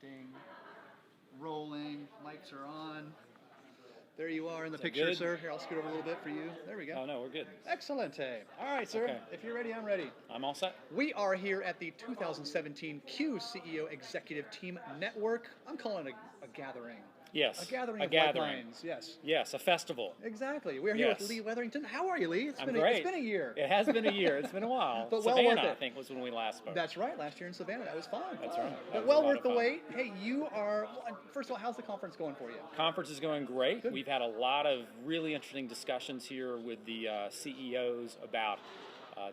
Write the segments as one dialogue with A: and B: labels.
A: Testing, rolling, mics are on. There you are in the picture,
B: good?
A: sir. Here, I'll scoot over a little bit for you. There we go.
B: Oh, no, we're good.
A: Excellent. All right, sir.
B: Okay.
A: If you're ready, I'm ready.
B: I'm all set.
A: We are here at the 2017 Q CEO Executive Team Network. I'm calling it a gathering.
B: Yes.
A: A gathering of like minds. Yes.
B: Yes, a festival.
A: Exactly. We're here with Lee Weatherington. How are you, Lee?
B: I'm great.
A: It's been a year.
B: It has been a year. It's been a while.
A: But
B: Savannah,
A: well worth it.
B: I think, was when we last spoke.
A: That's right. Last year in Savannah. That was fun.
B: That's right.
A: But well worth the wait. Hey, you are, first of all, how's the conference going for you?
B: Conference is going great.
A: Good.
B: We've had a lot of really interesting discussions here with the CEOs about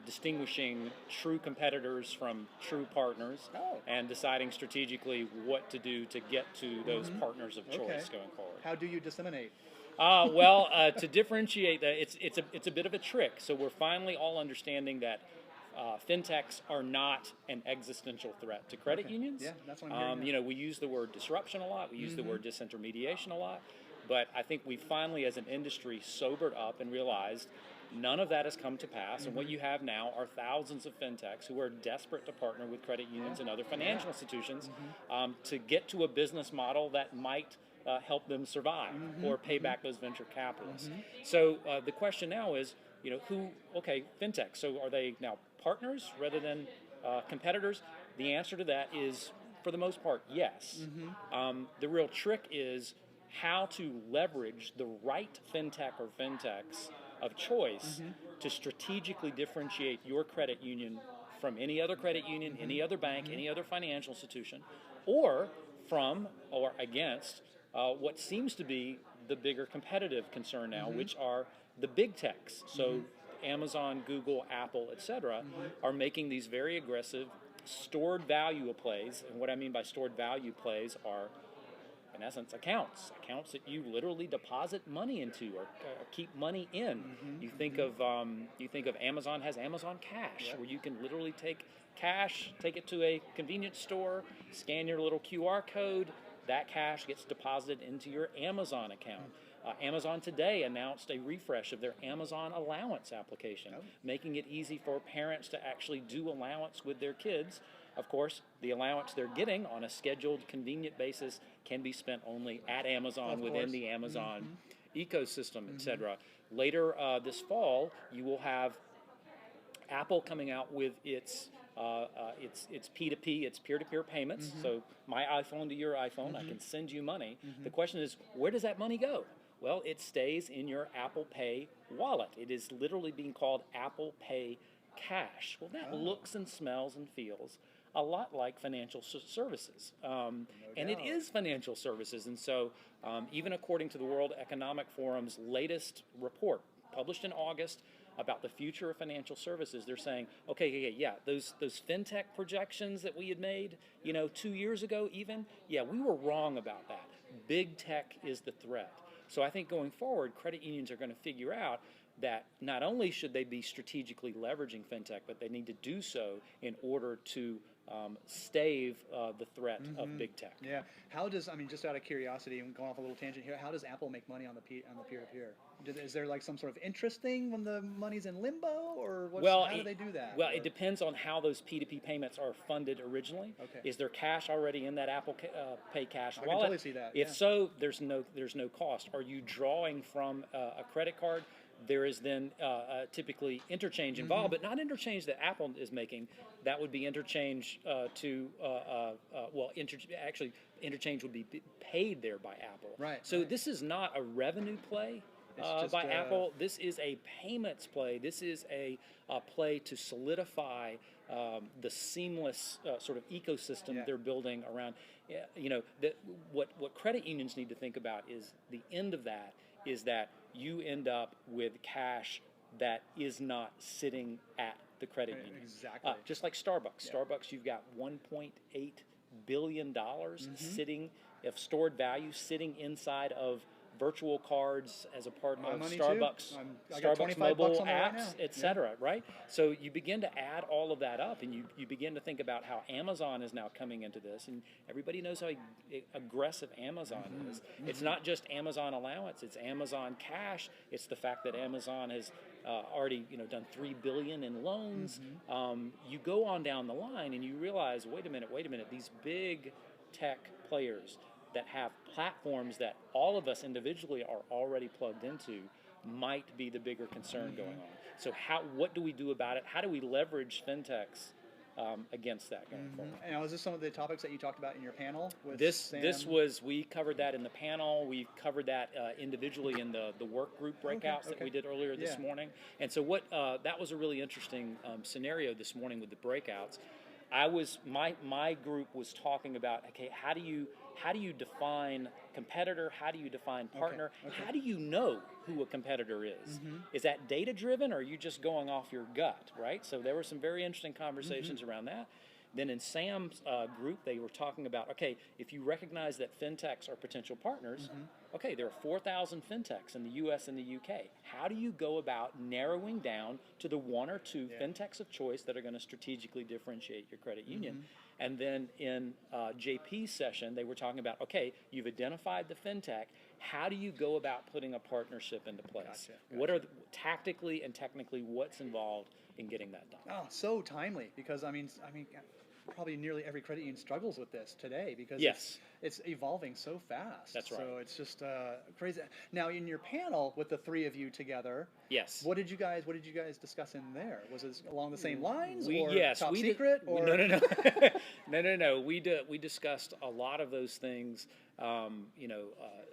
B: distinguishing true competitors from true partners and deciding strategically what to do to get to those partners of choice going forward.
A: How do you disseminate?
B: To differentiate that, it's a bit of a trick. So we're finally all understanding that fintechs are not an existential threat to credit unions.
A: Yeah, that's what I'm hearing.
B: We use the word disruption a lot. We use the word disintermediation a lot. But I think we finally, as an industry, sobered up and realized none of that has come to pass, and what you have now are thousands of fintechs who are desperate to partner with credit unions and other financial institutions to get to a business model that might help them survive or pay back those venture capitalists. So the question now is, fintechs, so are they now partners rather than competitors? The answer to that is, for the most part, yes. The real trick is how to leverage the right fintech or fintechs of choice to strategically differentiate your credit union from any other credit union, any other bank, any other financial institution, or from or against what seems to be the bigger competitive concern now, which are the big techs. So Amazon, Google, Apple, etc., are making these very aggressive stored value plays. And what I mean by stored value plays are, in essence, accounts that you literally deposit money into or keep money in. You think of Amazon has Amazon Cash, where you can literally take cash, take it to a convenience store, scan your little QR code, that cash gets deposited into your Amazon account. Amazon today announced a refresh of their Amazon allowance application, making it easy for parents to actually do allowance with their kids. Of course, the allowance they're getting on a scheduled, convenient basis can be spent only at Amazon within the Amazon ecosystem, etc. Later this fall, you will have Apple coming out with its P2P, its peer-to-peer payments. So my iPhone to your iPhone, I can send you money. The question is, where does that money go? Well, it stays in your Apple Pay wallet. It is literally being called Apple Pay Cash. Well, that looks and smells and feels a lot like financial services. And it is financial services. And so even according to the World Economic Forum's latest report, published in August, about the future of financial services, they're saying, those fintech projections that we had made, 2 years ago even, we were wrong about that. Big tech is the threat. So I think going forward, credit unions are going to figure out that not only should they be strategically leveraging fintech, but they need to do so in order to stave the threat of big tech.
A: Yeah. How does, just out of curiosity and going off a little tangent here, how does Apple make money on the peer-to-peer? Is there like some sort of interest thing when the money's in limbo, or how do they do that?
B: Well, it depends on how those P2P payments are funded originally. Is there cash already in that Apple Pay Cash wallet?
A: I can totally see that.
B: If so, there's no cost. Are you drawing from a credit card? There is then typically interchange involved, but not interchange that Apple is making. That would be interchange actually interchange would be paid there by Apple.
A: Right.
B: So this is not a revenue play by Apple. This is a payments play. This is a play to solidify the seamless sort of ecosystem they're building around. What credit unions need to think about is the end of that is that you end up with cash that is not sitting at the credit union.
A: Exactly.
B: Just like Starbucks. Starbucks, you've got $1.8 billion sitting of stored value sitting inside of virtual cards as a part of Starbucks, Starbucks mobile apps, etc. Right? So you begin to add all of that up, and you begin to think about how Amazon is now coming into this, and everybody knows how aggressive Amazon is. It's not just Amazon allowance; it's Amazon Cash. It's the fact that Amazon has already done $3 billion in loans. You go on down the line, and you realize, wait a minute, these big tech players that have platforms that all of us individually are already plugged into might be the bigger concern going on. So what do we do about it? How do we leverage fintechs against that going forward?
A: And was this some of the topics that you talked about in your panel with Sam?
B: We covered that in the panel. We covered that individually in the work group breakouts that we did earlier this morning. And so that was a really interesting scenario this morning with the breakouts. My group was talking about, okay, how do you define competitor? How do you define partner? How do you know who a competitor is? Is that data driven, or are you just going off your gut, right? So there were some very interesting conversations around that. Then in Sam's group, they were talking about, okay, if you recognize that fintechs are potential partners, okay, there are 4,000 fintechs in the U.S. and the U.K. How do you go about narrowing down to the one or two fintechs of choice that are going to strategically differentiate your credit union? And then in JP's session, they were talking about, okay, you've identified the fintech. How do you go about putting a partnership into place?
A: Gotcha.
B: What are tactically and technically what's involved in getting that done?
A: Oh, so timely, because I mean, probably nearly every credit union struggles with this today because it's evolving so fast.
B: That's right.
A: So it's just crazy. Now, in your panel with the three of you together, what did you guys discuss in there? Was it along the same lines, top secret?
B: No. We discussed a lot of those things.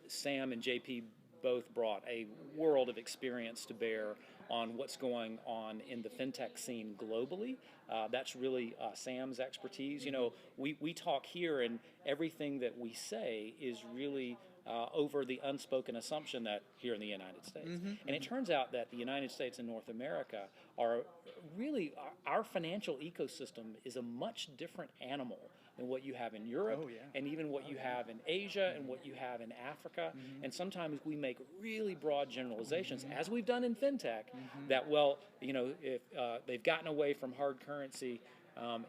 B: Sam and JP both brought a world of experience to bear on what's going on in the fintech scene globally. That's really Sam's expertise. We talk here, and everything that we say is really over the unspoken assumption that here in the United States. And it turns out that the United States and North America are really, our financial ecosystem is a much different animal than what you have in Europe and even what you have in Asia and what you have in Africa. And sometimes we make really broad generalizations, as we've done in fintech, that, if they've gotten away from hard currency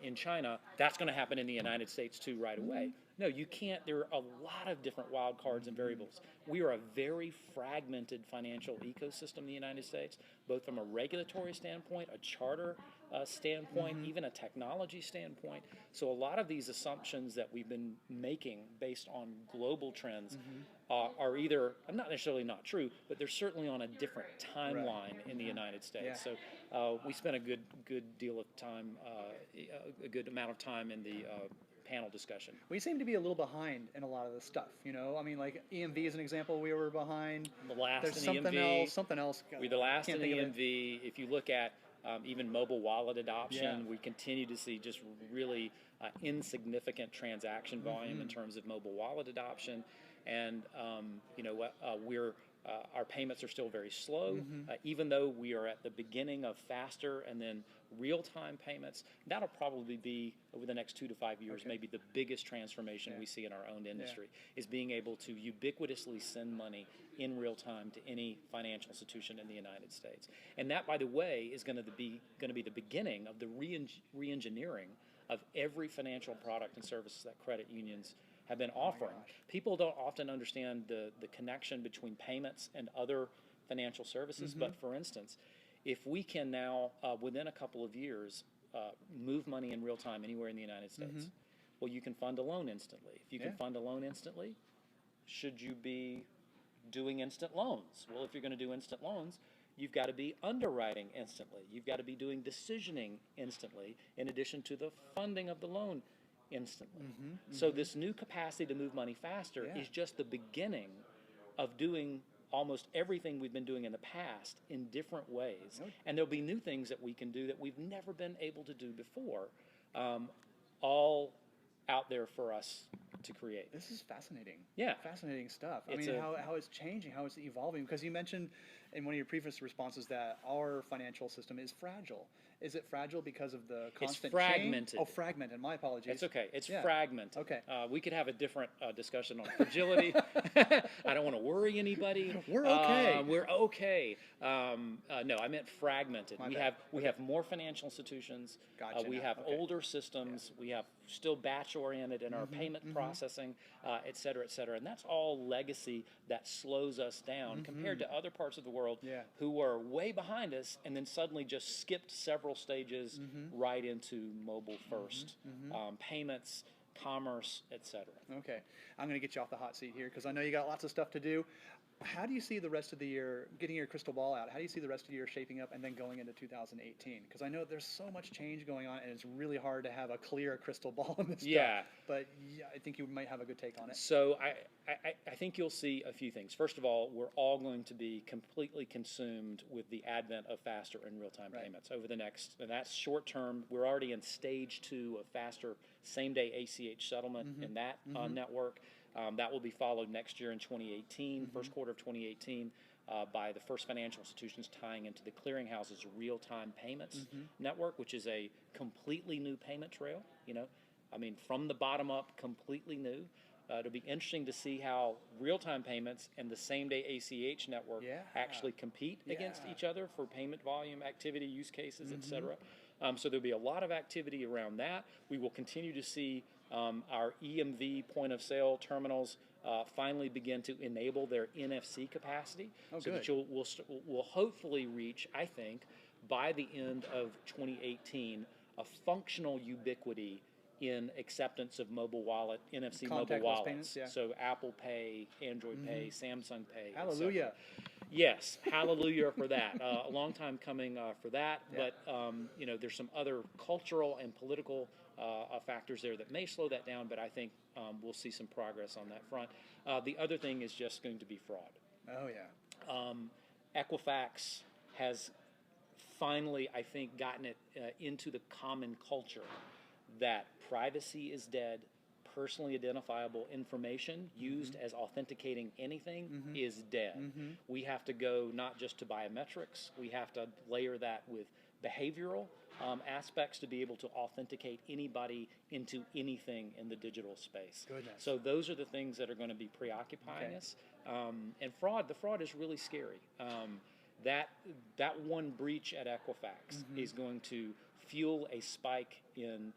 B: in China, that's going to happen in the United States too right away. No, you can't. There are a lot of different wild cards and variables. We are a very fragmented financial ecosystem in the United States, both from a regulatory standpoint, a charter standpoint, even a technology standpoint. So a lot of these assumptions that we've been making based on global trends are either not necessarily not true, but they're certainly on a different timeline in the United States. So we spent a good deal of time, a good amount of time in the panel discussion.
A: We seem to be a little behind in a lot of the stuff, Like EMV is an example. We were behind.
B: The last
A: There's
B: in EMV.
A: something else.
B: We're the last in EMV. If you look at even mobile wallet adoption, we continue to see just really insignificant transaction volume in terms of mobile wallet adoption, and our payments are still very slow, even though we are at the beginning of faster and then real-time payments. That'll probably be, over the next 2 to 5 years, maybe the biggest transformation we see in our own industry, is being able to ubiquitously send money in real time to any financial institution in the United States. And that, by the way, is going to be the beginning of the re-engineering of every financial product and services that credit unions have been offering. People don't often understand the connection between payments and other financial services, but for instance, if we can now, within a couple of years, move money in real time anywhere in the United States, well, you can fund a loan instantly. If you can fund a loan instantly, should you be doing instant loans? Well, if you're going to do instant loans, you've got to be underwriting instantly. You've got to be doing decisioning instantly, in addition to the funding of the loan instantly. So this new capacity to move money faster is just the beginning of doing almost everything we've been doing in the past in different ways. And there'll be new things that we can do that we've never been able to do before, all out there for us to create.
A: This is fascinating.
B: Yeah.
A: Fascinating stuff. I mean, how it's changing, how it's evolving. Because you mentioned in one of your previous responses that our financial system is fragile. Is it fragile because of the constant
B: It's fragmented.
A: change? Oh, fragmented. My apologies.
B: It's okay. It's fragmented.
A: Okay.
B: We could have a different discussion on fragility. I don't want to worry anybody.
A: We're okay.
B: We're okay. No, I meant fragmented.
A: My
B: We have more financial institutions.
A: Gotcha
B: We
A: now.
B: have
A: Okay.
B: older systems. We have still batch-oriented in our payment processing, et cetera, et cetera. And that's all legacy that slows us down compared to other parts of the world who are way behind us and then suddenly just skipped several stages right into mobile first. Payments, commerce, etc.
A: Okay, I'm going to get you off the hot seat here because I know you got lots of stuff to do. How do you see the rest of the year, getting your crystal ball out, how do you see the rest of the year shaping up and then going into 2018? Because I know there's so much change going on and it's really hard to have a clear crystal ball on this stuff. But yeah, I think you might have a good take on it.
B: So I think you'll see a few things. First of all, we're all going to be completely consumed with the advent of faster and real-time payments over the next, and that's short term. We're already in stage 2 of faster same-day ACH settlement in that network. That will be followed next year in 2018, first quarter of 2018, by the first financial institutions tying into the clearinghouse's real-time payments network, which is a completely new payment trail. I mean, from the bottom up, completely new. It'll be interesting to see how real-time payments and the same-day ACH network actually compete against each other for payment volume, activity, use cases, etc. So there'll be a lot of activity around that. We will continue to see our EMV point-of-sale terminals finally begin to enable their NFC capacity, so that we'll hopefully reach, I think, by the end of 2018, a functional ubiquity in acceptance of mobile wallet, NFC mobile wallets.
A: Payments,
B: So Apple Pay, Android Pay, Samsung Pay.
A: Hallelujah.
B: Yes, hallelujah for that. A long time coming for that, but there's some other cultural and political factors there that may slow that down, but I think we'll see some progress on that front. The other thing is just going to be fraud.
A: Oh, yeah.
B: Equifax has finally, I think, gotten it into the common culture that privacy is dead, personally identifiable information used as authenticating anything is dead. We have to go not just to biometrics, we have to layer that with behavioral aspects to be able to authenticate anybody into anything in the digital space.
A: Goodness.
B: So those are the things that are going to be preoccupying us. And the fraud is really scary. That one breach at Equifax is going to fuel a spike in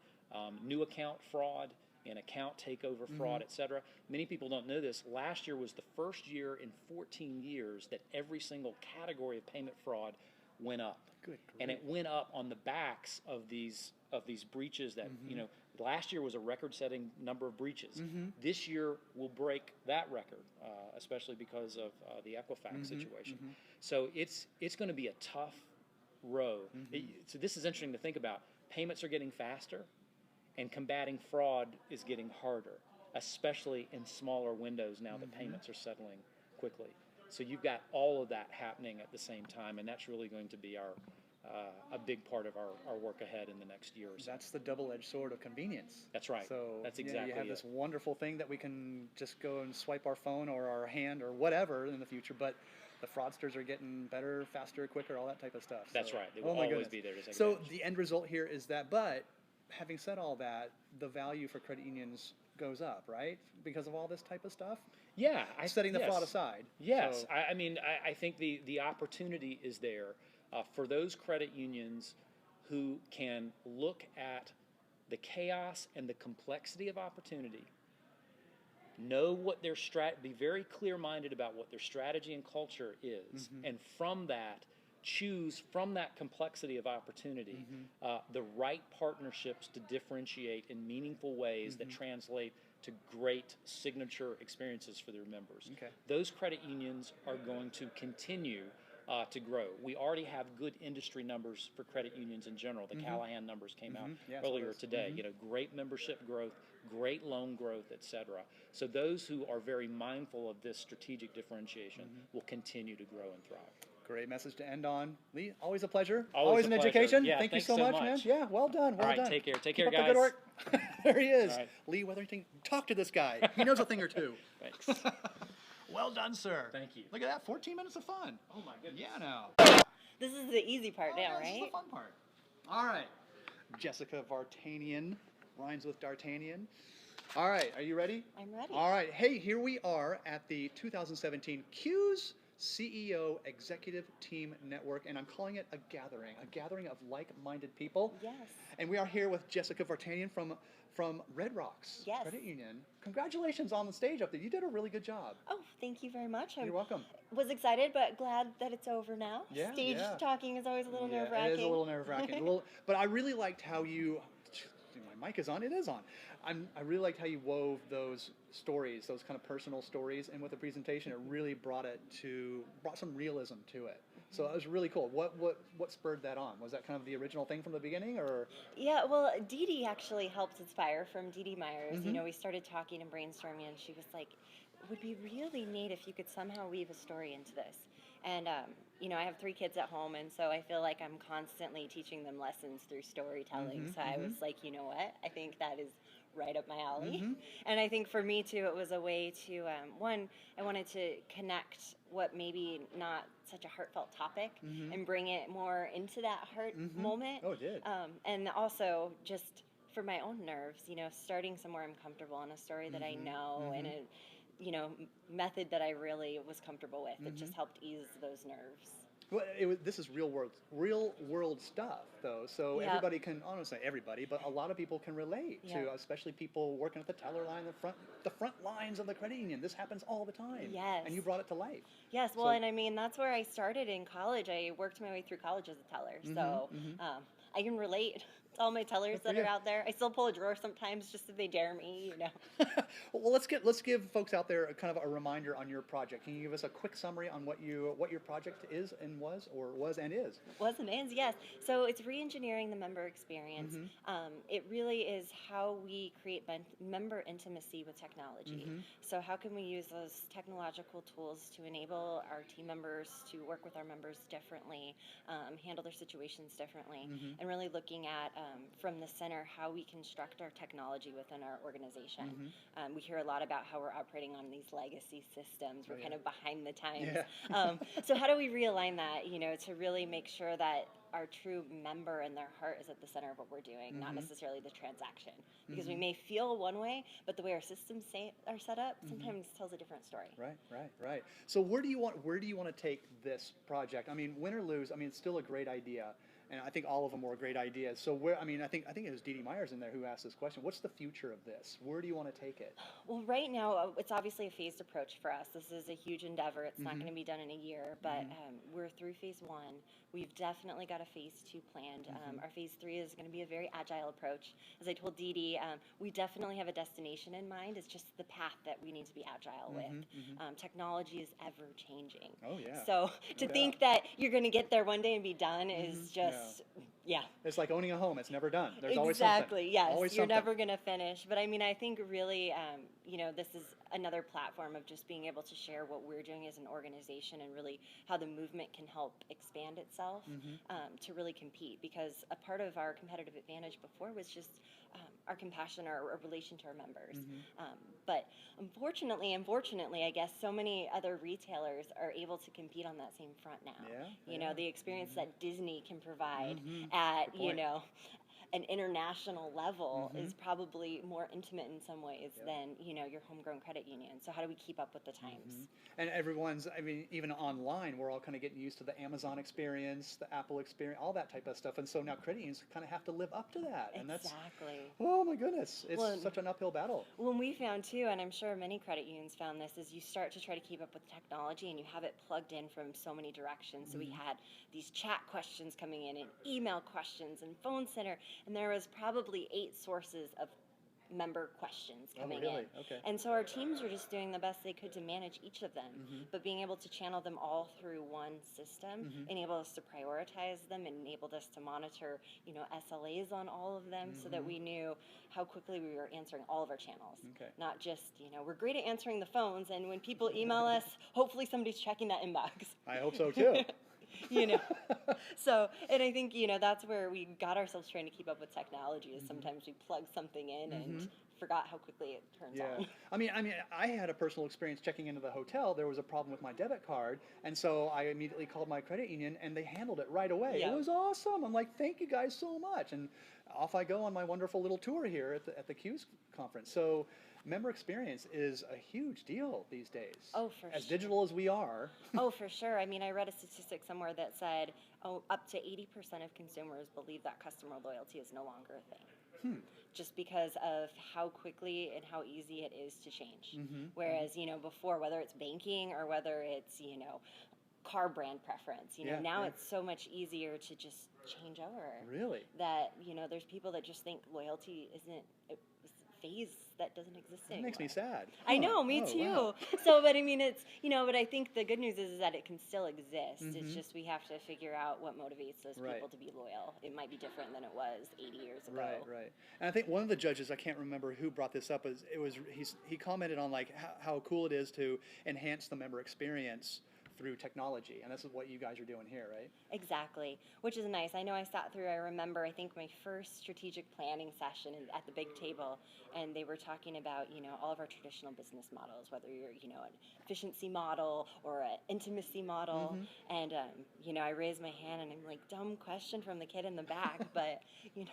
B: new account fraud, in account takeover fraud, etc. Many people don't know this. Last year was the first year in 14 years that every single category of payment fraud went up.
A: Good.
B: And it went up on the backs of these breaches that, last year was a record-setting number of breaches. This year will break that record, especially because of the Equifax situation. So it's going to be a tough road. So this is interesting to think about. Payments are getting faster, and combating fraud is getting harder, especially in smaller windows now that payments are settling quickly. So you've got all of that happening at the same time, and that's really going to be a big part of our work ahead in the next year or so.
A: That's the double-edged sword of convenience.
B: That's right.
A: So
B: that's exactly
A: you have this wonderful thing that we can just go and swipe our phone or our hand or whatever in the future, but the fraudsters are getting better, faster, quicker, all that type of stuff.
B: That's right. They will always be there to take advantage.
A: The end result here is that, but having said all that, the value for credit unions goes up, right? Because of all this type of stuff?
B: Yeah.
A: Setting the fraud aside.
B: Yes.
A: So,
B: I think the opportunity is there for those credit unions who can look at the chaos and the complexity of opportunity, know what their be very clear-minded about what their strategy and culture is, and from that, choose from that complexity of opportunity the right partnerships to differentiate in meaningful ways that translate to great signature experiences for their members. Those credit unions are going to continue to grow. We already have good industry numbers for credit unions in general. The Callahan numbers came out earlier today. Great membership growth, great loan growth, etc. So those who are very mindful of this strategic differentiation will continue to grow and thrive.
A: Great message to end on. Lee, always a pleasure.
B: Always
A: an
B: a pleasure.
A: education.
B: Yeah,
A: Thank you
B: thanks
A: so much, man. Yeah, well done. Well
B: All right,
A: done.
B: take care. Take
A: Keep
B: care,
A: up
B: guys.
A: the good work. There he is.
B: All right.
A: Lee Weatherington. Talk to this guy. He knows a thing or two.
B: Thanks.
A: Well done, sir.
B: Thank you.
A: Look at that. 14 minutes of fun.
B: Oh, my goodness.
A: Yeah, now.
C: This is the easy part now,
A: This is the
C: right?
A: fun part. All right. Jessica Vartanian. Rhymes with D'Artagnan. All right. Are you ready?
C: I'm ready.
A: All right. Hey, here we are at the 2017 CU's CEO Executive Team Network, and I'm calling it a gathering of like-minded people.
C: Yes.
A: And we are here with Jessica Vartanian from Red Rocks Credit Union. Congratulations on the stage up there. You did a really good job.
C: Oh, thank you very much.
A: You're welcome.
C: Was excited, but glad that it's over now.
A: Yeah,
C: Stage talking is always a little nerve-wracking.
A: It is a little nerve-wracking. But I really liked how you, my mic is on. It is on. I really liked how you wove those stories, those kind of personal stories, and with the presentation, it really brought some realism to it. So it was really cool. What spurred that on? Was that kind of the original thing from the beginning, or?
C: Yeah, well, Dee Dee actually helped inspire from Dee Dee Myers.
A: Mm-hmm.
C: We started talking and brainstorming, and she was like, it would be really neat if you could somehow weave a story into this. And, I have 3 kids at home, and so I feel like I'm constantly teaching them lessons through storytelling.
A: Mm-hmm,
C: So I
A: mm-hmm.
C: was like, you know what? I think that is right up my alley.
A: Mm-hmm.
C: And I think for me, too, it was a way to, one, I wanted to connect what maybe not such a heartfelt topic
A: Mm-hmm.
C: and bring it more into that heart
A: Mm-hmm.
C: moment.
A: Oh, it did.
C: And also just for my own nerves, starting somewhere I'm comfortable in a story that I
A: Mm-hmm.
C: know and
A: Mm-hmm.
C: a method that I really was comfortable with. It
A: Mm-hmm.
C: just helped ease those nerves.
A: Well, this is real world stuff, though. So
C: Yeah.
A: everybody can, I don't say everybody, but a lot of people can relate
C: Yeah.
A: to, especially people working at the teller line, the front lines of the credit union. This happens all the time.
C: Yes.
A: And you brought it to life.
C: Yes, well,
A: So-
C: and I mean, that's where I started in college. I worked my way through college as a teller. So
A: mhm.
C: I can relate to all my tellers
A: Good for
C: that are
A: you.
C: out there. I still pull a drawer sometimes just if they dare me.
A: Well, let's give folks out there a kind of a reminder on your project. Can you give us a quick summary on what your project is and was and is?
C: Was and is, yes. So it's re-engineering the member experience. It really is how we create member intimacy with technology. So how can we use those technological tools to enable our team members to work with our members differently, handle their situations differently, and really looking at from the center how we construct our technology within our organization. We hear a lot about how we're operating on these legacy systems. We're kind of behind the times.
A: Yeah.
C: So how do we realign that, to really make sure that our true member and their heart is at the center of what we're doing, not necessarily the transaction. Because we may feel one way, but the way our systems are set up sometimes tells a different story.
A: Right. So where do you want to take this project? I mean, win or lose, I mean, it's still a great idea. And I think all of them were great ideas. So I think it was Dee Dee Myers in there who asked this question. What's the future of this? Where do you want to take it?
C: Well, right now, it's obviously a phased approach for us. This is a huge endeavor. It's not going to be done in a year, but we're through phase 1. We've definitely got a phase 2 planned. Our phase 3 is going to be a very agile approach. As I told Dee Dee, we definitely have a destination in mind. It's just the path that we need to be agile with. Technology is ever changing.
A: Oh, yeah.
C: So to think that you're going to get there one day and be done is just, yeah.
A: It's like owning a home. It's never done. There's always something.
C: Exactly, yes.
A: Always
C: You're
A: something.
C: never going to finish. But I mean, I think really, this is another platform of just being able to share what we're doing as an organization and really how the movement can help expand itself to really compete. Because a part of our competitive advantage before was just our compassion, our relation to our members. But unfortunately, I guess so many other retailers are able to compete on that same front now. The experience that Disney can provide at, an international level is probably more intimate in some ways than, your homegrown credit union. So how do we keep up with the times?
A: And even online, we're all kind of getting used to the Amazon experience, the Apple experience, all that type of stuff. And so now credit unions kind of have to live up to that. And
C: Exactly.
A: Oh my goodness, it's such an uphill battle.
C: When we found too, and I'm sure many credit unions found this, is you start to try to keep up with technology and you have it plugged in from so many directions. So we had these chat questions coming in and email questions and phone center, and there was probably 8 sources of member questions coming in.
A: Okay.
C: And so our teams were just doing the best they could to manage each of them, but being able to channel them all through one system enabled us to prioritize them and enabled us to monitor, SLAs on all of them so that we knew how quickly we were answering all of our channels.
A: Okay.
C: Not just, we're great at answering the phones, and when people email us, hopefully somebody's checking that inbox.
A: I hope so too.
C: So, and I think, that's where we got ourselves trying to keep up with technology is sometimes we plug something in and forgot how quickly it turns on.
A: I mean, I had a personal experience checking into the hotel. There was a problem with my debit card, and so I immediately called my credit union, and they handled it right away.
C: Yeah.
A: It was awesome. I'm like, thank you guys so much, and off I go on my wonderful little tour here at the CU's conference. So, member experience is a huge deal these days.
C: Oh, for
A: As
C: sure.
A: digital as we are.
C: Oh, for sure. I mean, I read a statistic somewhere that said, up to 80% of consumers believe that customer loyalty is no longer a thing. Just because of how quickly and how easy it is to change. Whereas, before, whether it's banking or whether it's, car brand preference. You know,
A: Yeah,
C: now
A: yeah.
C: it's so much easier to just change over.
A: Really?
C: That, you know, there's people that just think loyalty isn't a phase that doesn't exist
A: That
C: anymore.
A: makes me sad.
C: I
A: Huh.
C: know, me
A: Oh,
C: too.
A: wow.
C: So, but I mean, it's, you know, but I think the good news is that it can still exist.
A: Mhm.
C: It's just we have to figure out what motivates those
A: Right.
C: people to be loyal. It might be different than it was 80 years ago.
A: Right, right. And I think one of the judges, I can't remember who brought this up, he commented on like how cool it is to enhance the member experience through technology, and this is what you guys are doing here, right?
C: Exactly, which is nice. I know I sat through, I remember, I think my first strategic planning session at the big table, and they were talking about, you know, all of our traditional business models, whether you're, you know, an efficiency model or an intimacy model. And, you know, I raised my hand and I'm like, dumb question from the kid in the back, but, you know,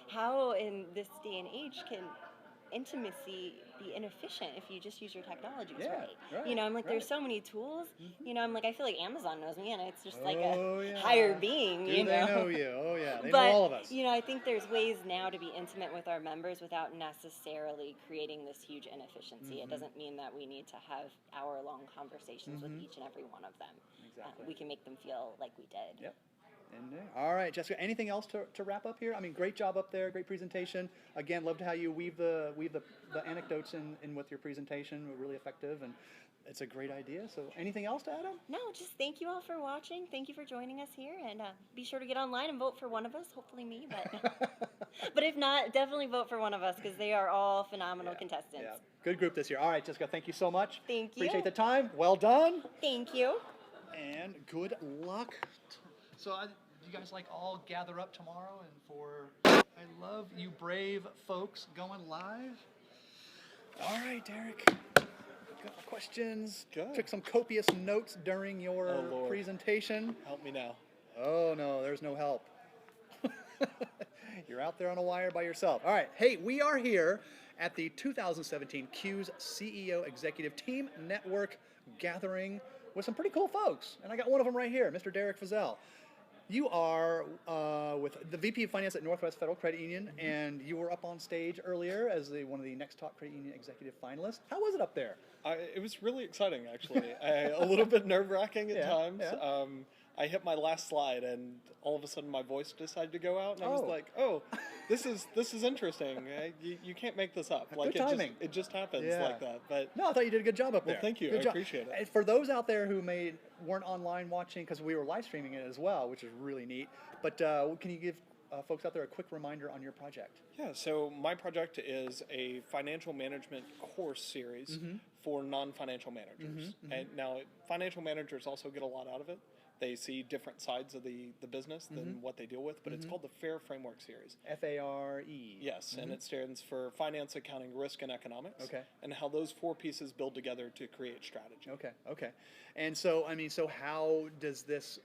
C: how in this day and age can intimacy be inefficient if you just use your technologies
A: Yeah,
C: right? You know, I'm like, there's
A: right.
C: so many tools. You know, I'm like, I feel like Amazon knows me, and it's just like
A: Oh,
C: a
A: yeah.
C: higher being.
A: Do
C: You
A: they
C: know,
A: know you? Oh yeah, they
C: but
A: know all of us.
C: you know, I think there's ways now to be intimate with our members without necessarily creating this huge inefficiency. It doesn't mean that we need to have hour-long conversations with each and every one of them.
A: Exactly.
C: We can make them feel like we did.
A: Yep. Indeed. All right, Jessica. Anything else to wrap up here? I mean, great job up there. Great presentation. Again, loved how you weave the anecdotes in with your presentation. Really effective, and it's a great idea. So, anything else to add on?
C: No, just thank you all for watching. Thank you for joining us here, and be sure to get online and vote for one of us. Hopefully me, but if not, definitely vote for one of us because they are all phenomenal contestants.
A: Yeah. Good group this year. All right, Jessica. Thank you so much.
C: Thank you.
A: Appreciate the time. Well done.
C: Thank you.
A: And good luck. So, you guys like all gather up tomorrow and for I love you brave folks going live. All right, Derek. Got questions.
D: Good.
A: Took some copious notes during your
D: Oh, Lord.
A: presentation.
D: Help me now.
A: Oh no, there's no help. You're out there on a wire by yourself. All right. Hey, we are here at the 2017 Q's CEO Executive Team Network Gathering with some pretty cool folks. And I got one of them right here, Mr. Derek Fazell. You are with the VP of Finance at Northwest Federal Credit Union, and you were up on stage earlier as one of the Next Top Credit Union executive finalists. How was it up there?
D: It was really exciting, actually. A little bit nerve-wracking at times.
A: Yeah.
D: I hit my last slide, and all of a sudden my voice decided to go out, and I was
A: Oh.
D: like, "Oh, this is interesting. You can't make this up. Like
A: Good timing.
D: It just happens
A: Yeah.
D: like that." But
A: No, I thought you did a good job up there.
D: Well, thank you.
A: Good
D: I
A: job.
D: appreciate it.
A: And for those out there who weren't online watching, because we were live streaming it as well, which is really neat. But can you give folks out there a quick reminder on your project?
D: yeah, so my project is a financial management course series for non-financial managers. And now, financial managers also get a lot out of it. They see different sides of the business than what they deal with, but it's called the FAIR Framework Series.
A: FARE.
D: Yes, and it stands for Finance, Accounting, Risk, and Economics.
A: Okay.
D: And how those four pieces build together to create strategy.
A: Okay. And so, I mean, how does this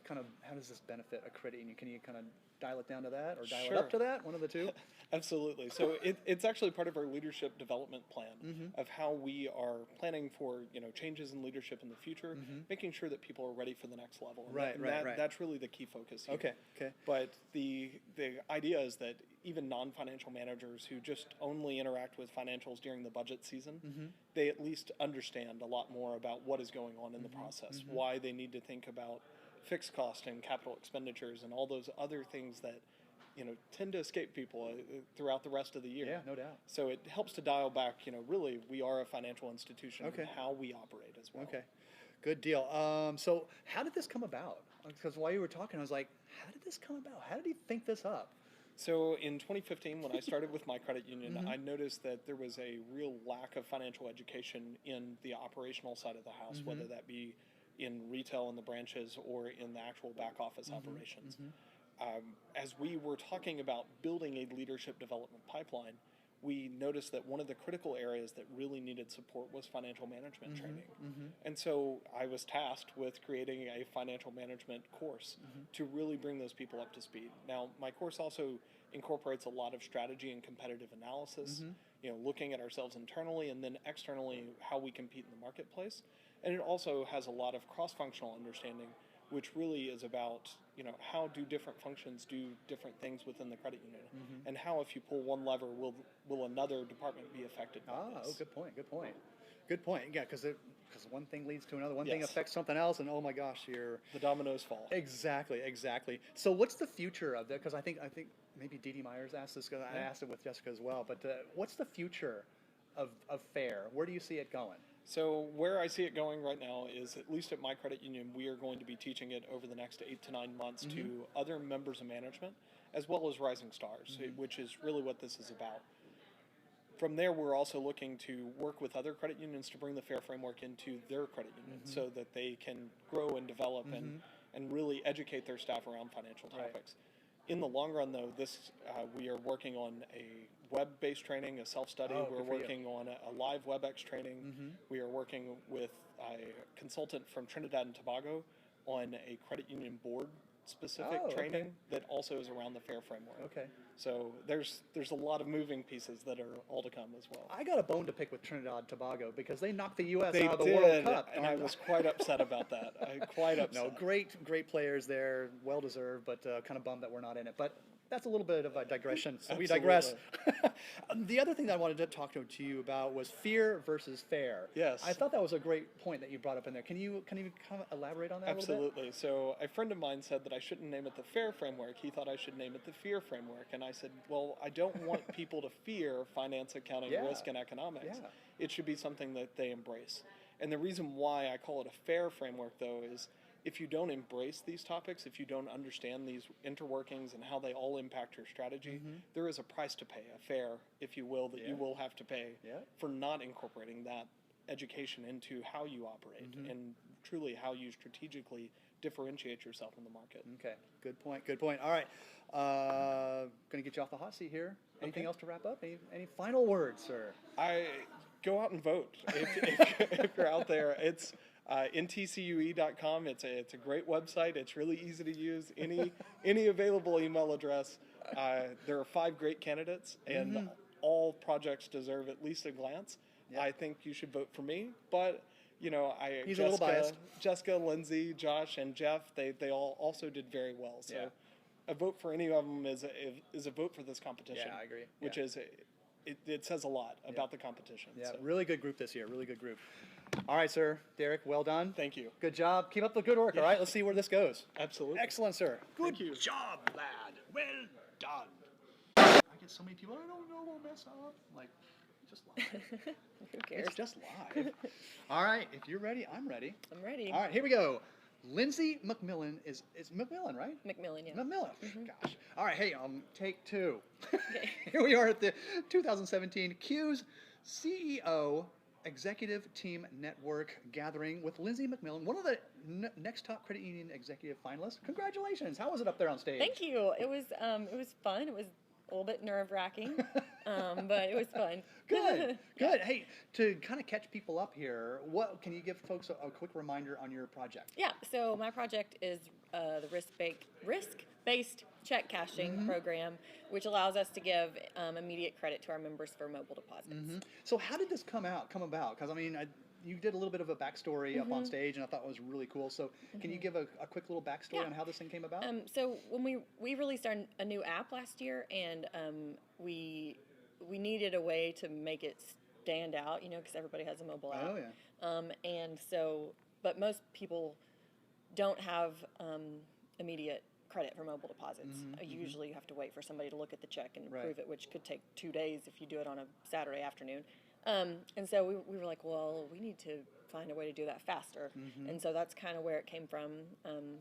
A: benefit a credit union? Can you kind of dial it down to that or dial it up
D: Sure.
A: to that? One of the two?
D: Absolutely. So it's actually part of our leadership development plan of how we are planning for changes in leadership in the future, making sure that people are ready for the next level. And
A: Right.
D: That's really the key focus here.
A: Okay.
D: But the idea is that even non-financial managers who just only interact with financials during the budget season, they at least understand a lot more about what is going on in the process, why they need to think about fixed cost and capital expenditures and all those other things that tend to escape people throughout the rest of the year.
A: Yeah, no doubt.
D: So it helps to dial back, really, we are a financial institution
A: Okay.
D: and how we operate as well.
A: Okay, good deal. So how did this come about? Because while you were talking, I was like, how did this come about? How did he think this up?
D: So in 2015, when I started with my credit union, I noticed that there was a real lack of financial education in the operational side of the house, whether that be in retail in the branches or in the actual back office operations. As we were talking about building a leadership development pipeline, we noticed that one of the critical areas that really needed support was financial management training. And so I was tasked with creating a financial management course to really bring those people up to speed. Now, my course also incorporates a lot of strategy and competitive analysis, looking at ourselves internally and then externally how we compete in the marketplace. And it also has a lot of cross-functional understanding, which really is about, how do different functions do different things within the credit union, and how if you pull one lever, will another department be affected by this?
A: Oh, good point. Good point. Yeah, because one thing leads to another, one thing
D: Yes.
A: affects something else, and oh my gosh, you're
D: The dominoes fall.
A: exactly. So what's the future of that? Because I think maybe Dee Dee Myers asked this. Because I asked it with Jessica as well. But what's the future of FAIR? Where do you see it going?
D: So where I see it going right now is, at least at my credit union, we are going to be teaching it over the next 8 to 9 months to other members of management, as well as rising stars, which is really what this is about. From there, we're also looking to work with other credit unions to bring the FAIR framework into their credit union so that they can grow and develop and really educate their staff around financial
A: Right.
D: topics. In the long run, though, we are working on a web-based training, a self-study.
A: Oh,
D: We're
A: good for you.
D: working on a live WebEx training. We are working with a consultant from Trinidad and Tobago on a credit union board-specific
A: Oh, okay.
D: training that also is around the FAIR framework.
A: Okay.
D: So there's a lot of moving pieces that are all to come as well.
A: I got a bone to pick with Trinidad and Tobago because they knocked the U.S.
D: They
A: out of the
D: did,
A: World Cup.
D: and I was quite upset about that. Quite upset.
A: No, great players there, well deserved, but kind of bummed that we're not in it. But that's a little bit of a digression, so we digress. The other thing that I wanted to talk to you about was fear versus fair.
D: Yes.
A: I thought that was a great point that you brought up in there. Can you kind of elaborate on that a little bit?
D: Absolutely. So a friend of mine said that I shouldn't name it the FAIR framework. He thought I should name it the fear framework. And I said, well, I don't want people to fear finance, accounting,
A: Yeah.
D: risk, and economics.
A: Yeah.
D: It should be something that they embrace. And the reason why I call it a FAIR framework, though, is if you don't embrace these topics, if you don't understand these interworkings and how they all impact your strategy, there is a price to pay, a fare, if you will, that you will have to pay for not incorporating that education into how you operate and truly how you strategically differentiate yourself in the market.
A: Okay, good point. All right, going to get you off the hot seat here. Anything else to wrap up? Any final words, sir?
D: Go out and vote if you're out there. It's ntcue.com. It's a great website. It's really easy to use. Any available email address. There are 5 great candidates, and all projects deserve at least a glance.
A: Yeah.
D: I think you should vote for me, but
A: He's a little biased.
D: Jessica, Lindsay, Josh, and Jeff, they all also did very well. So a vote for any of them is a vote for this competition.
A: Yeah, I agree.
D: Which is it says a lot about the competition.
A: Yeah,
D: So.
A: really good group this year. Really good group. All right, sir. Derek, well done.
D: Thank you.
A: Good job. Keep up the good work. All right, let's see where this goes.
D: Absolutely.
A: Excellent, sir.
D: Thank you.
A: job, lad. Well done. I get so many people, I don't know, we'll mess up. Like, just live.
C: Who cares?
A: It's just live. All right, if you're ready, I'm ready.
C: I'm ready.
A: All right, here we go. Lindsay McMillan is McMillan, right?
C: Macmillan, yeah.
A: McMillan. Gosh. All right, hey, take 2.
C: Okay.
A: Here we are at the 2017 Q's CEO Executive Team Network gathering with Lindsay McMillan, one of the next top credit union executive finalists. Congratulations! How was it up there on stage?
E: Thank you. It was fun. It was a little bit nerve-wracking, but it was fun.
A: Good. Hey, to kind of catch people up here, what can you give folks a quick reminder on your project?
E: Yeah. So my project is the risk-based check cashing program, which allows us to give immediate credit to our members for mobile deposits.
A: So how did this come about? Because I mean, you did a little bit of a backstory up on stage, and I thought it was really cool. So can you give a quick little backstory on how this thing came about?
E: So when we released a new app last year, and we needed a way to make it stand out, because everybody has a mobile app.
A: Oh yeah.
E: And so, but most people don't have immediate credit for mobile deposits. Usually you have to wait for somebody to look at the check and approve it, which could take 2 days if you do it on a Saturday afternoon. And so we were like, well, we need to find a way to do that faster. And so that's kind of where it came from.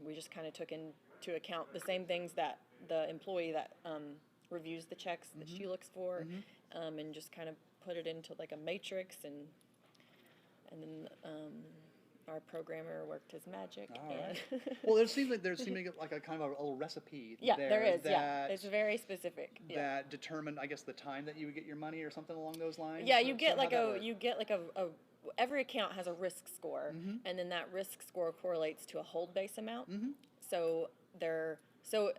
E: We just kind of took into account the same things that the employee that reviews the checks that she looks for, and just kind of put it into like a matrix, and then our programmer worked his magic.
A: All right. Well, there seems like a kind of a little recipe.
E: Yeah,
A: there
E: is.
A: That,
E: It's very specific. Yeah.
A: That determined, I guess, the time that you would get your money or something along those lines.
E: Yeah,
A: So-
E: you get
A: so how'd that work?
E: every account has a risk score, and then that risk score correlates to a hold base amount. So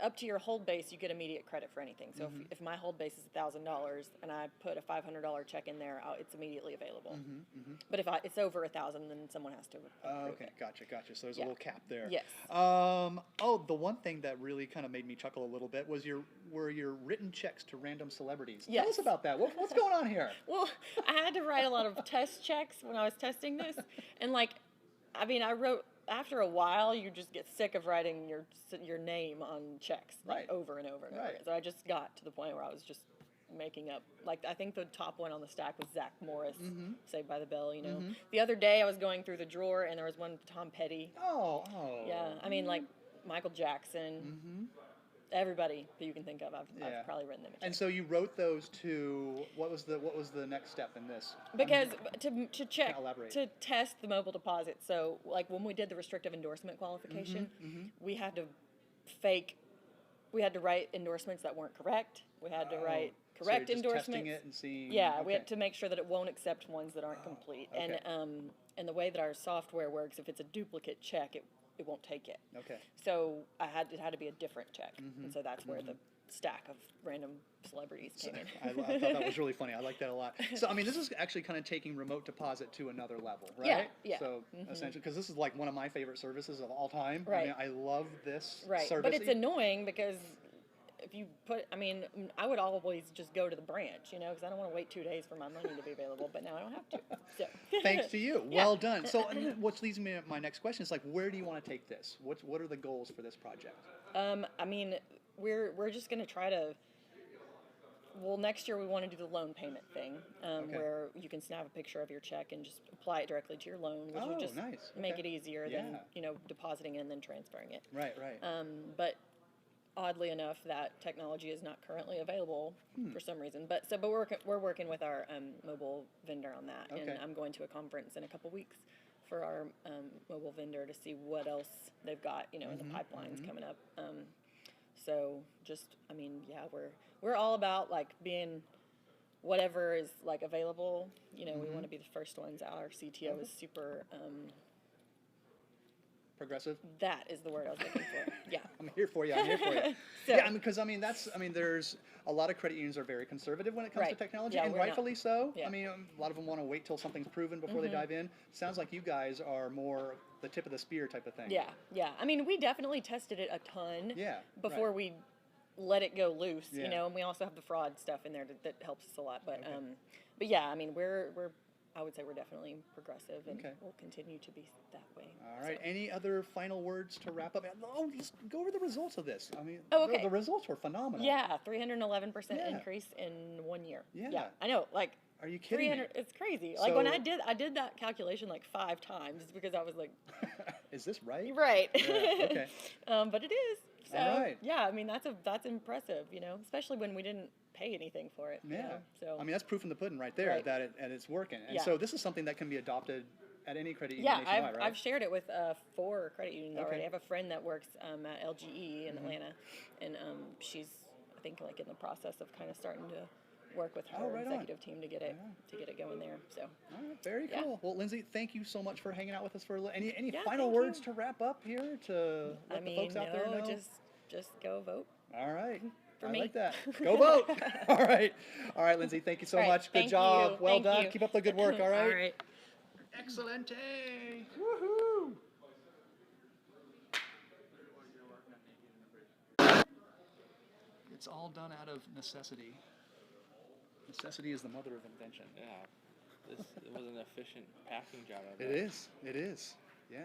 E: up to your hold base, you get immediate credit for anything. So if my hold base is $1,000 and I put a $500 check in there, it's immediately available. But But if it's over 1,000, then someone has to approve
A: Okay,
E: it.
A: gotcha. So there's a
E: Yeah.
A: little cap there.
E: Yes.
A: Oh, the one thing that really kind of made me chuckle a little bit was were your written checks to random celebrities. Tell
E: Yes.
A: us about that. What's going on here?
E: Well, I had to write a lot of test checks when I was testing this, and I wrote. After a while, you just get sick of writing your name on checks
A: Right.
E: over and over and over.
A: Right.
E: So I just got to the point where I was just making up. I think the top one on the stack was Zach Morris, Saved by the Bell. The other day I was going through the drawer and there was one with Tom Petty.
A: Oh.
E: Yeah, I mean Michael Jackson. Everybody that you can think of, I've probably written them.
A: And so you wrote those to what was the next step in this?
E: Because to check,
A: elaborate.
E: to test the mobile deposit, so like when we did the restrictive endorsement qualification, we had to write endorsements that weren't correct. We had to write correct
A: so you're just
E: endorsements.
A: testing it and seeing.
E: Yeah, we
A: okay.
E: had to make sure that it won't accept ones that aren't complete.
A: okay.
E: And the way that our software works, if it's a duplicate check, it won't take it.
A: Okay.
E: So it had to be a different check, and so that's where the stack of random celebrities came in.
A: I thought that was really funny. I like that a lot. So, I mean, this is actually kind of taking remote deposit to another level, right?
E: Yeah.
A: So, essentially, because this is like one of my favorite services of all time.
E: Right.
A: I mean, I love this
E: Right,
A: service.
E: but it's annoying because if you I would always just go to the branch, because I don't want to wait 2 days for my money to be available, but now I don't have to. So.
A: Thanks to you. Well done. So, what leads me to my next question is where do you want to take this? What are the goals for this project?
E: We're just going to try to. Well, next year we want to do the loan payment thing, where you can snap a picture of your check and just apply it directly to your loan, which would just
A: nice.
E: make
A: Okay.
E: it easier than depositing it and then transferring it.
A: Right.
E: But oddly enough, that technology is not currently available for some reason. But we're working with our mobile vendor on that,
A: Okay.
E: and I'm going to a conference in a couple weeks for our mobile vendor to see what else they've got, in the pipelines coming up. So we're all about being whatever is available. We want to be the first ones out. Our CTO is super.
A: Progressive.
E: That is the word I was looking for. Yeah.
A: I'm here for you.
E: So-
A: Yeah, because there's a lot of credit unions are very conservative when it comes to
E: Right.
A: technology,
E: Yeah,
A: and
E: we're not.
A: rightfully so.
E: Yeah.
A: A lot of them want to wait till something's proven before they dive in. Sounds like you guys are more the tip of the spear type of thing.
E: Yeah. We definitely tested it a ton.
A: Yeah,
E: Before
A: right.
E: we let it go loose,
A: Yeah.
E: and we also have the fraud stuff in there that helps us a lot. But
A: Okay.
E: but yeah, we're I would say we're definitely progressive, and
A: Okay.
E: we'll continue to be that way.
A: All right.
E: So.
A: Any other final words to wrap up? Oh, just go over the results of this.
E: Okay.
A: The results were phenomenal.
E: Yeah, 311%
A: Yeah.
E: increase in 1 year.
A: Yeah.
E: I know.
A: Are you kidding me?
E: 300. It's crazy. When
A: So-
E: I did that calculation 5 times just because I was like,
A: Is this right?
E: right.
A: Yeah, okay.
E: But it is. So
A: All right.
E: yeah, that's impressive. Especially when we didn't pay anything for it.
A: Yeah.
E: So
A: that's proof in the pudding right there
E: Right.
A: that it's working. And
E: Yeah.
A: so this is something that can be adopted at any credit union
E: yeah,
A: nationwide, right?
E: I've shared it with 4 credit unions already.
A: Okay.
E: I have a friend that works at LGE in Atlanta, and she's I think in the process of kind of starting to work with her
A: right on.
E: executive team to get it going there. So
A: All right, very
E: Yeah.
A: cool. Well, Lindsay, thank you so much for hanging out with us for a little. Any
E: Yeah,
A: final
E: thank
A: words
E: you.
A: to wrap up here to let the folks out there know?
E: just go vote.
A: All right.
E: For
A: I
E: me.
A: like that. Go vote. All right. All right, Lindsay, thank you so
E: All right,
A: much. Good
E: thank
A: job.
E: you.
A: Well
E: Thank
A: done.
E: you.
A: Keep up the good work, all right?
E: All right.
A: Excellent. Woohoo. It's all done out of necessity. Necessity is the mother of invention.
F: Yeah, it was an efficient packing job. I
A: It
F: bet.
A: is. Yeah.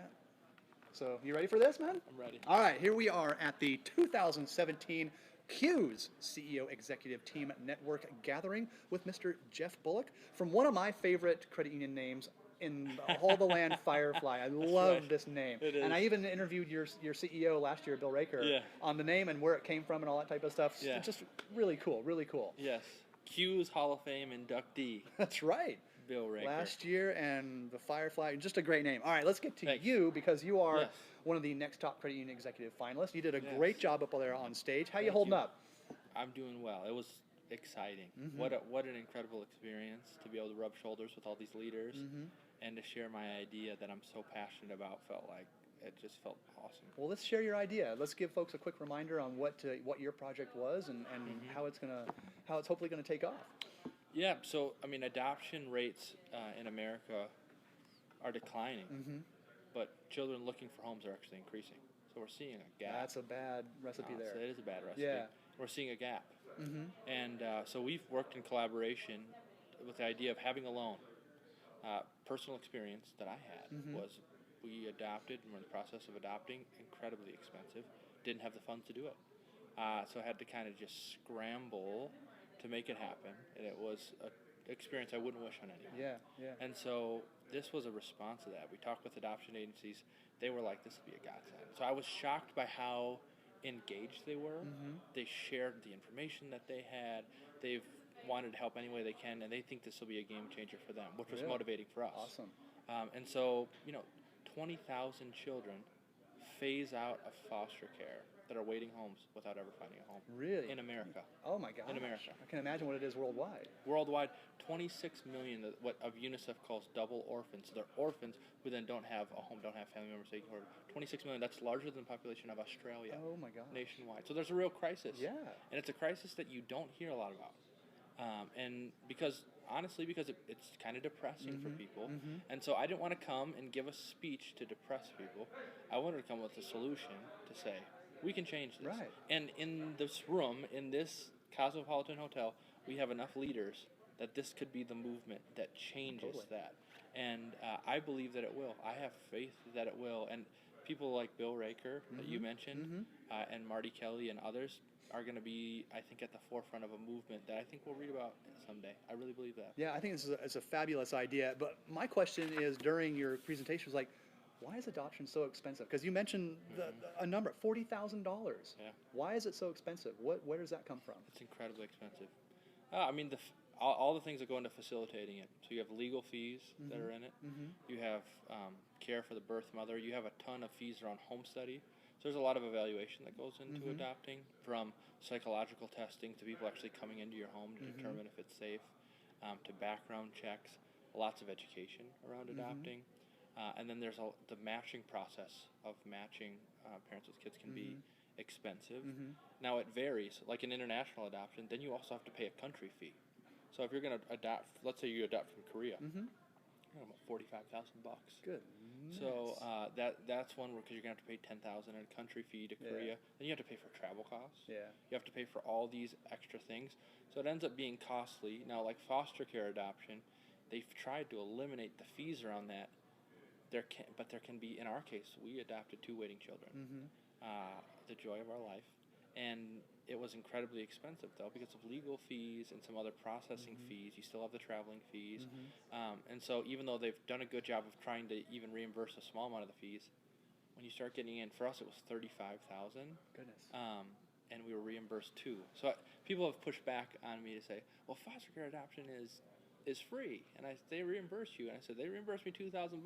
A: So, you ready for this, man?
F: I'm ready.
A: All right, here we are at the 2017 CU's CEO Executive Team Network Gathering with Mr. Jeff Bullock from one of my favorite credit union names in all the land, Firefly. I love
F: right.
A: this name.
F: It
A: And I
F: is.
A: even interviewed your CEO last year, Bill Raker,
F: Yeah.
A: on the name and where it came from and all that type of stuff.
F: Yeah.
A: It's just really cool, really cool.
F: Yes. Q's Hall of Fame inductee,
A: That's right.
F: Bill Raker.
A: Last year, and the Firefly, just a great name. All right, let's get to
F: Thanks.
A: you because you are
F: Yes.
A: one of the next top credit union executive finalists. You did a
F: Yes.
A: great job up there on stage. How you
F: Thank
A: holding
F: you.
A: up?
F: I'm doing well. It was exciting.
A: Mm-hmm.
F: What an incredible experience to be able to rub shoulders with all these leaders
A: Mm-hmm.
F: and to share my idea that I'm so passionate about. It just felt awesome.
A: Well, let's share your idea. Let's give folks a quick reminder on what your project was and
F: Mm-hmm.
A: how it's hopefully gonna take off.
F: Yeah, so adoption rates in America are declining, but children looking for homes are actually increasing. So we're seeing a gap.
A: That's a bad recipe there.
F: It is a bad recipe.
A: Yeah.
F: We're seeing a gap. And so we've worked in collaboration with the idea of having a loan. Personal experience that I had was we adopted, and we're in the process of adopting, incredibly expensive. Didn't have the funds to do it. So I had to kind of just scramble to make it happen. And it was an experience I wouldn't wish on anyone.
A: Yeah.
F: And so this was a response to that. We talked with adoption agencies. They were like, this would be a godsend. So I was shocked by how engaged they were. They shared the information that they had. They've wanted to help any way they can, and they think this will be a game changer for them, which was motivating for us.
A: Awesome.
F: And so, 20,000 children phase out of foster care that are waiting homes without ever finding a home.
A: Really?
F: In America.
A: Oh my gosh.
F: In America.
A: I can imagine what it is worldwide.
F: Worldwide, 26 million what of UNICEF calls double orphans. So they're orphans who then don't have a home, don't have family members they can 26 million. That's larger than the population of Australia.
A: Oh my gosh.
F: Nationwide. So there's a real crisis.
A: Yeah.
F: And it's a crisis that you don't hear a lot about. And because it's kind of depressing for people. And so I didn't want to come and give a speech to depress people. I wanted to come with a solution to say, we can change this.
A: Right.
F: And in this room, in this Cosmopolitan Hotel, we have enough leaders that this could be the movement that changes that. And I believe that it will. I have faith that it will. And people like Bill Raker that you mentioned, and Marty Kelly and others are going to be, I think, at the forefront of a movement that I think we'll read about someday. I really believe that.
A: Yeah, I think this is a fabulous idea. But my question is, during your presentation, was like, why is adoption so expensive? Because you mentioned a number, $40,000.
F: Yeah.
A: Why is it so expensive? Where does that come from?
F: It's incredibly expensive. All the things that go into facilitating it. So you have legal fees that are in it. You have care for the birth mother. You have a ton of fees around home study. So there's a lot of evaluation that goes into adopting, from psychological testing to people actually coming into your home to determine if it's safe, to background checks, lots of education around adopting. And then there's the matching process of matching parents with kids can be expensive. Now it varies. Like in international adoption, then you also have to pay a country fee. So if you're going to adopt, let's say you adopt from Korea, about $45,000.
A: Good.
F: So that's one because you're going to have to pay $10,000 in a country fee to Korea. Then you have to pay for travel costs.
A: Yeah.
F: You have to pay for all these extra things. So it ends up being costly. Now, like foster care adoption, they've tried to eliminate the fees around that. But there can be, in our case, we adopted 2 waiting children, the joy of our life, and it was incredibly expensive though because of legal fees and some other processing fees. You still have the traveling fees, and so even though they've done a good job of trying to even reimburse a small amount of the fees, when you start getting in, for us it was $35,000.
A: Goodness.
F: And we were reimbursed 2. So people have pushed back on me to say, well, foster care adoption is free, and they reimburse you, and I said they reimbursed me $2,000.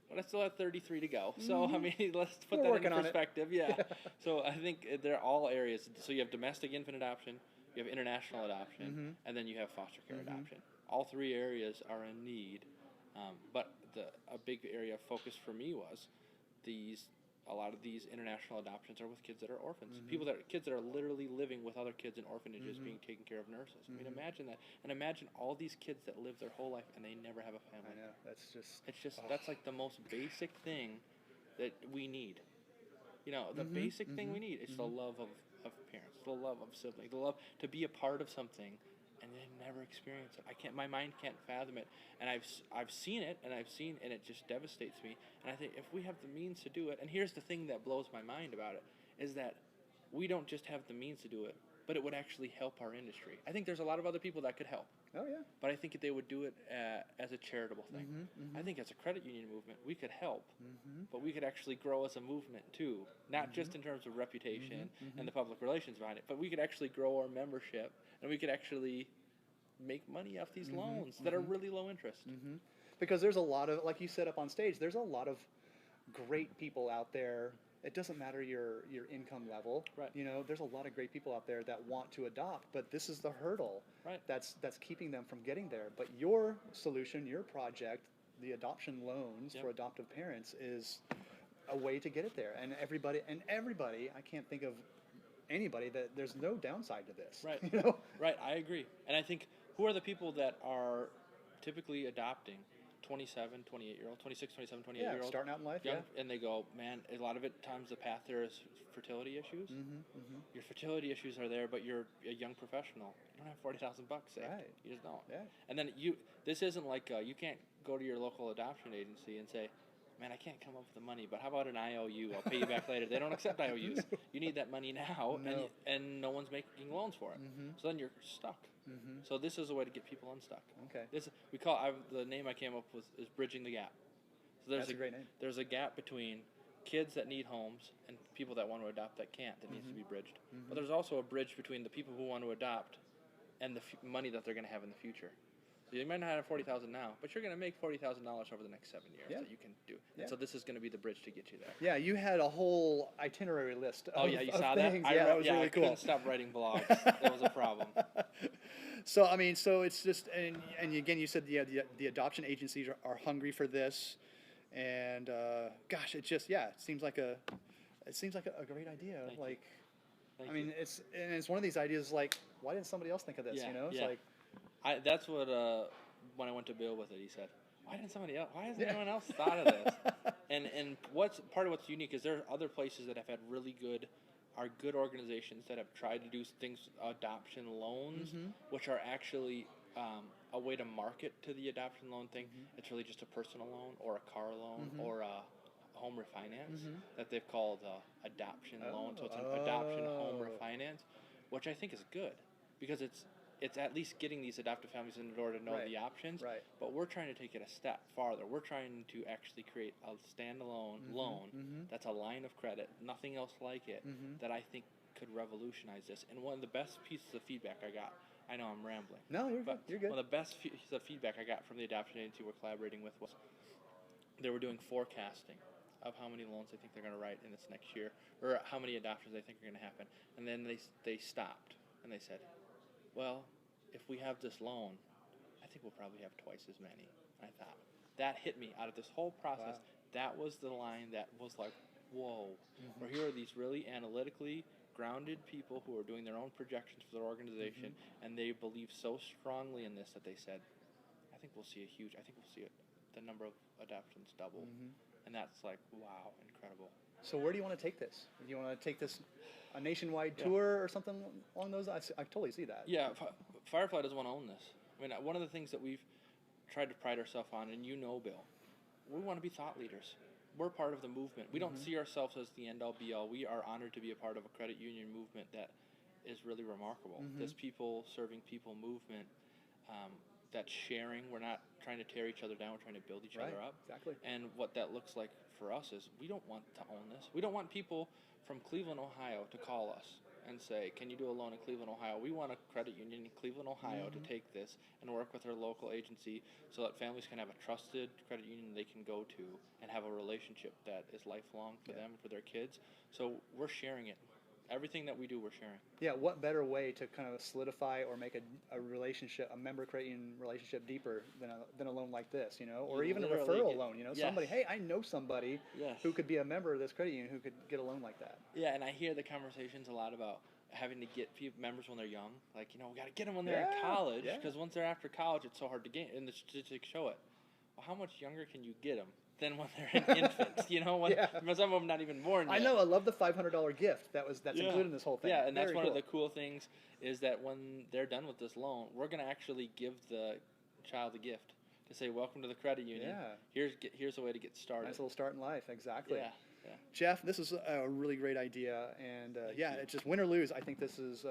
F: But I still have 33 to go. So, I mean, let's put
A: We're
F: that in
A: working
F: perspective. Yeah. So I think they're all areas. So you have domestic infant adoption, you have international adoption, and then you have foster care adoption. All 3 areas are in need. But a big area of focus for me was a lot of these international adoptions are with kids that are orphans. Kids that are literally living with other kids in orphanages being taken care of nurses. I mean, imagine that. And imagine all these kids that live their whole life and they never have a family.
A: I know.
F: That's like the most basic thing that we need. The basic thing we need is the love of parents, the love of siblings, the love to be a part of something, and they never experience it. My mind can't fathom it. And I've seen it, and it just devastates me. And I think if we have the means to do it, and here's the thing that blows my mind about it, is that we don't just have the means to do it, but it would actually help our industry. I think there's a lot of other people that could help.
A: Oh yeah.
F: But I think they would do it as a charitable thing. I think as a credit union movement, we could help, but we could actually grow as a movement too, not just in terms of reputation and the public relations behind it, but we could actually grow our membership, and we could actually make money off these loans that are really low interest.
A: Because there's a lot of, like you said up on stage, there's a lot of great people out there. It doesn't matter your income level.
F: Right.
A: There's a lot of great people out there that want to adopt, but this is the hurdle that's keeping them from getting there. But your solution, your project, the adoption loans for adoptive parents, is a way to get it there. And everybody, I can't think of anybody that there's no downside to this.
F: Right. Right. I agree. And I think who are the people that are typically adopting? 27, 28-year-old, 26, 27,
A: Yeah,
F: 28-year-old.
A: starting out in life.
F: Young,
A: Yeah.
F: and they go, man, a lot of it times the path there is fertility issues. Your fertility issues are there, but you're a young professional. You don't have $40,000 saved.
A: Right.
F: You just don't.
A: Yeah.
F: And then this isn't like you can't go to your local adoption agency and say, man, I can't come up with the money, but how about an IOU? I'll pay you back later. They don't accept IOUs.
A: No.
F: You need that money now,
A: No.
F: and no one's making loans for it. So then you're stuck. So this is a way to get people unstuck.
A: Okay.
F: The name I came up with is bridging the gap. So
A: That's a great name.
F: There's a gap between kids that need homes and people that want to adopt that can't, that needs to be bridged. But there's also a bridge between the people who want to adopt and the money that they're going to have in the future. So you might not have $40,000 now, but you're going to make $40,000 over the next 7 years that you can do.
A: Yeah.
F: And so this is going to be the bridge to get you there.
A: Yeah, you had a whole itinerary list.
F: Oh
A: of,
F: yeah, you
A: of
F: saw
A: things.
F: that?
A: Yeah, that was really
F: I
A: cool.
F: couldn't stop writing blogs. That was a problem.
A: So I mean, so it's just, and again, you said the adoption agencies are hungry for this, and gosh, it just it seems like a great idea.
F: Thank you.
A: Like,
F: Thank
A: I mean,
F: you.
A: it's one of these ideas like, why didn't somebody else think of this?
F: Yeah,
A: You know, it's
F: yeah.
A: like,
F: That's what when I went to Bill with it, he said, why hasn't anyone else thought of this? And part of what's unique is there are other places that have had really good organizations that have tried to do things, adoption loans, which are actually a way to market to the adoption loan thing. It's really just a personal loan or a car loan or a home refinance that they've called adoption loan. So it's an adoption home refinance, which I think is good because it's at least getting these adoptive families in the door to know the options.
A: Right.
F: But we're trying to take it a step farther. We're trying to actually create a standalone loan that's a line of credit, nothing else like it, that I think could revolutionize this. And one of the best pieces of feedback I got, I know I'm rambling.
A: No, you're good.
F: But
A: You're good.
F: one of the best pieces of feedback I got from the adoption agency we're collaborating with was they were doing forecasting of how many loans they think they're going to write in this next year, or how many adoptions they think are going to happen. And then they stopped and they said, well, if we have this loan, I think we'll probably have twice as many. I thought, that hit me out of this whole process.
A: Wow.
F: That was the line that was like, whoa. Where here are these really analytically grounded people who are doing their own projections for their organization, and they believe so strongly in this that they said, I think we'll see the number of adoptions double. And that's like, wow, incredible.
A: So where do you want to take this? Do you want to take this a nationwide tour or something along those lines? I totally see that.
F: Yeah, Firefly doesn't want to own this. I mean, one of the things that we've tried to pride ourselves on, and you know, Bill, we want to be thought leaders. We're part of the movement. We don't see ourselves as the end-all, be-all. We are honored to be a part of a credit union movement that is really remarkable. This people serving people movement, that's sharing. We're not trying to tear each other down. We're trying to build each other up.
A: Exactly.
F: And what that looks like for us is we don't want to own this. We don't want people from Cleveland, Ohio to call us and say, can you do a loan in Cleveland, Ohio? We want a credit union in Cleveland, Ohio to take this and work with our local agency so that families can have a trusted credit union they can go to and have a relationship that is lifelong for them and for their kids. So we're sharing it. Everything that we do, we're sharing.
A: Yeah, what better way to kind of solidify or make a relationship, a member credit union relationship deeper than a loan like this, you know, or
F: You
A: even a
F: literally
A: referral
F: get-
A: loan, you know,
F: Yes.
A: somebody, hey, I know somebody
F: Yes.
A: who could be a member of this credit union who could get a loan like that.
F: Yeah, and I hear the conversations a lot about having to get members when they're young. Like, you know, we got to get them when they're in college because once they're after college, it's so hard to get, and the statistics show it. Well, how much younger can you get them than when they're an infant? You know, some of them not even born yet.
A: I know. I love the $500 gift that's included in this whole thing.
F: Yeah, and that's
A: Very
F: one
A: cool.
F: of the cool things is that when they're done with this loan, we're going to actually give the child a gift to say, welcome to the credit union.
A: Yeah.
F: Here's a way to get started.
A: Nice little start in life. Exactly.
F: Yeah.
A: Jeff, this is a really great idea, and it's just win or lose. I think this is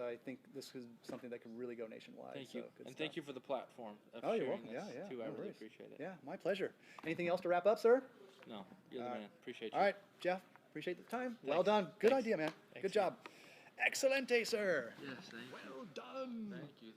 A: something that can really go nationwide.
F: Thank
A: so
F: you,
A: good
F: and
A: stuff.
F: thank you for the platform of
A: Oh, you're
F: sharing
A: welcome.
F: this
A: Yeah,
F: too.
A: no
F: I really
A: worries.
F: appreciate it.
A: Yeah, my pleasure. Anything else to wrap up, sir?
F: No, you're the man. Appreciate you.
A: All right, Jeff. Appreciate the time. Well
F: Thanks.
A: done. Good
F: Thanks.
A: idea, man.
F: Thanks,
A: Good job. Excelente, sir.
F: Yes, thank you.
A: Well done.
F: Thank you.